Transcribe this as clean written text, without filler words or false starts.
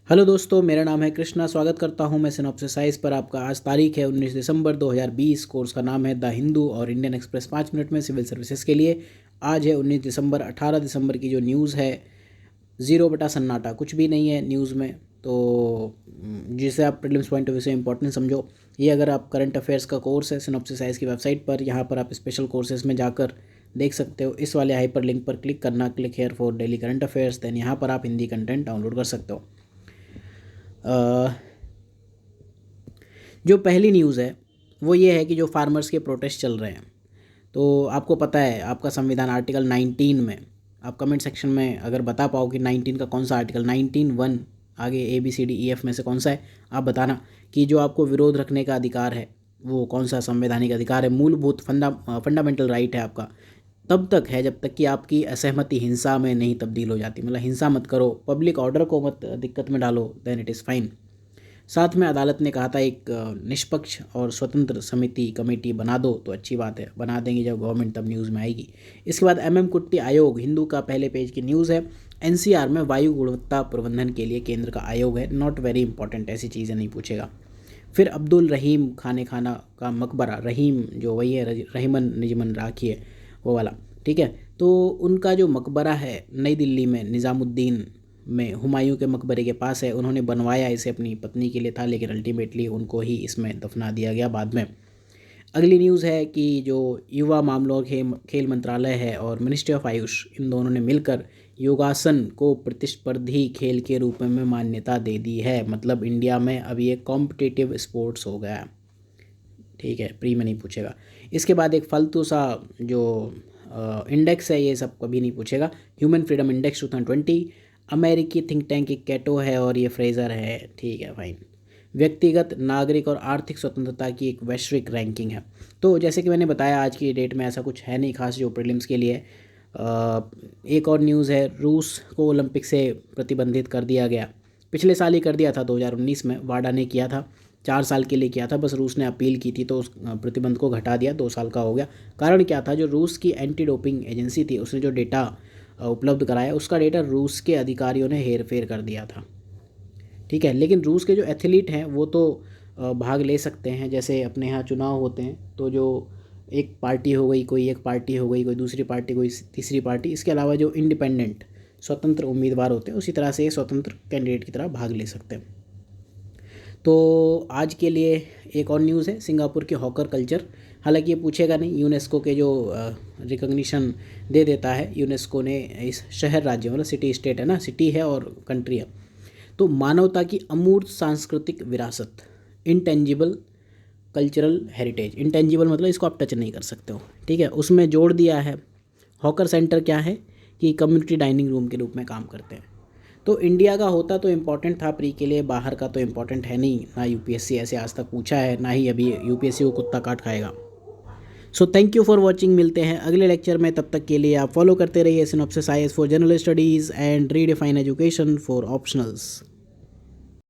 Hello दोस्तों, मेरा नाम है कृष्णा। स्वागत करता हूं मैं सिनॉप्सिस साइंस पर। आपका आज तारीख है 19 दिसंबर 2020। कोर्स का नाम है द हिंदू और इंडियन एक्सप्रेस 5 मिनट में सिविल सर्विसेज के लिए। आज है 19 दिसंबर। 18 दिसंबर की जो न्यूज़ है, ज़ीरो बटा सन्नाटा, कुछ भी नहीं है न्यूज़ में। तो जिसे आप प्रीलिम्स पॉइंट ऑफ व्यू से इंपॉर्टेंट समझो। ये अगर आप करंट अफेयर्स का कोर्स है सिनॉप्सिस साइंस की वेबसाइट पर, यहाँ पर आप स्पेशल कोर्सेज में जाकर देख सकते हो। इस वाले हाइपर लिंक पर क्लिक करना, click here for daily current affairs. Then यहाँ पर आप हिंदी कंटेंट डाउनलोड कर सकते हो। जो पहली न्यूज़ है वो ये है कि जो फार्मर्स के प्रोटेस्ट चल रहे हैं, तो आपको पता है आपका संविधान आर्टिकल 19 में, आप कमेंट सेक्शन में अगर बता पाओ कि 19 का कौन सा आर्टिकल, 19(1) आगे ABCDEF में से कौन सा है, आप बताना कि जो आपको विरोध रखने का अधिकार है वो कौन सा संवैधानिक अधिकार है। मूलभूत फंडामेंटल राइट है आपका, तब तक है जब तक कि आपकी असहमति हिंसा में नहीं तब्दील हो जाती। मतलब हिंसा मत करो, पब्लिक ऑर्डर को मत दिक्कत में डालो, देन इट इज़ फाइन। साथ में अदालत ने कहा था एक निष्पक्ष और स्वतंत्र समिति कमेटी बना दो, तो अच्छी बात है, बना देंगे जब गवर्नमेंट तब न्यूज़ में आएगी। इसके बाद MM कुट्टी आयोग, हिंदू का पहले पेज की न्यूज़ है। NCR में वायु गुणवत्ता प्रबंधन के लिए केंद्र का आयोग है। नॉट वेरी इंपॉर्टेंट, ऐसी चीज़ें नहीं पूछेगा। फिर अब्दुल रहीम खाना का मकबरा, रहीम जो वही है, रहीमन निजमन राखी है वो वाला, ठीक है। तो उनका जो मकबरा है नई दिल्ली में निज़ामुद्दीन में हुमायूं के मकबरे के पास है। उन्होंने बनवाया इसे अपनी पत्नी के लिए था, लेकिन अल्टीमेटली उनको ही इसमें दफना दिया गया बाद में। अगली न्यूज़ है कि जो युवा मामलों और खेल मंत्रालय है और मिनिस्ट्री ऑफ आयुष, इन दोनों ने मिलकर योगासन को प्रतिस्पर्धी खेल के रूप में मान्यता दे दी है। मतलब इंडिया में अभी एक कॉम्पिटिटिव स्पोर्ट्स हो गया, ठीक है, प्री में नहीं पूछेगा। इसके बाद एक फालतू सा जो इंडेक्स है, ये सब कभी नहीं पूछेगा। ह्यूमन फ्रीडम इंडेक्स 2020, अमेरिकी थिंक टैंक एक कैटो है और ये फ्रेजर है, ठीक है, फाइन। व्यक्तिगत, नागरिक और आर्थिक स्वतंत्रता की एक वैश्विक रैंकिंग है। तो जैसे कि मैंने बताया, आज की डेट में ऐसा कुछ है नहीं खास जो प्रीलिम्स के लिए। एक और न्यूज़ है, रूस को ओलंपिक से प्रतिबंधित कर दिया गया। पिछले साल ही कर दिया था, 2019 में वाडा ने किया था, 4 साल के लिए किया था। बस रूस ने अपील की थी तो उस प्रतिबंध को घटा दिया, 2 साल का हो गया। कारण क्या था, जो रूस की एंटी डोपिंग एजेंसी थी उसने जो डेटा उपलब्ध कराया, उसका डेटा रूस के अधिकारियों ने हेर फेर कर दिया था, ठीक है। लेकिन रूस के जो एथलीट हैं वो तो भाग ले सकते हैं। जैसे अपने यहाँ चुनाव होते हैं तो जो एक पार्टी हो गई, कोई एक पार्टी हो गई, कोई दूसरी पार्टी, कोई तीसरी पार्टी, इसके अलावा जो इंडिपेंडेंट स्वतंत्र उम्मीदवार होते हैं उसी तरह से स्वतंत्र कैंडिडेट की तरह भाग ले सकते हैं। तो आज के लिए एक और न्यूज़ है, सिंगापुर के हॉकर कल्चर। हालांकि ये पूछेगा नहीं, यूनेस्को के जो रिकॉग्निशन दे देता है यूनेस्को ने इस शहर राज्य, मतलब सिटी स्टेट है ना, सिटी है और कंट्री है। तो मानवता की अमूर्त सांस्कृतिक विरासत, इंटेंजिबल कल्चरल हेरिटेज, इंटेंजिबल मतलब इसको आप टच नहीं कर सकते हो, ठीक है, उसमें जोड़ दिया है। हॉकर सेंटर क्या है कि कम्युनिटी डाइनिंग रूम के रूप में काम करते हैं। तो इंडिया का होता तो इम्पोर्टेंट था प्री के लिए, बाहर का तो इम्पोर्टेंट है नहीं। ना UPSC ऐसे आज तक पूछा है, ना ही अभी UPSC को कुत्ता काट खाएगा। So thank you for watching. मिलते हैं अगले लेक्चर में, तब तक के लिए आप फॉलो करते रहिए synopsis IAS for general studies and redefine education for optionals.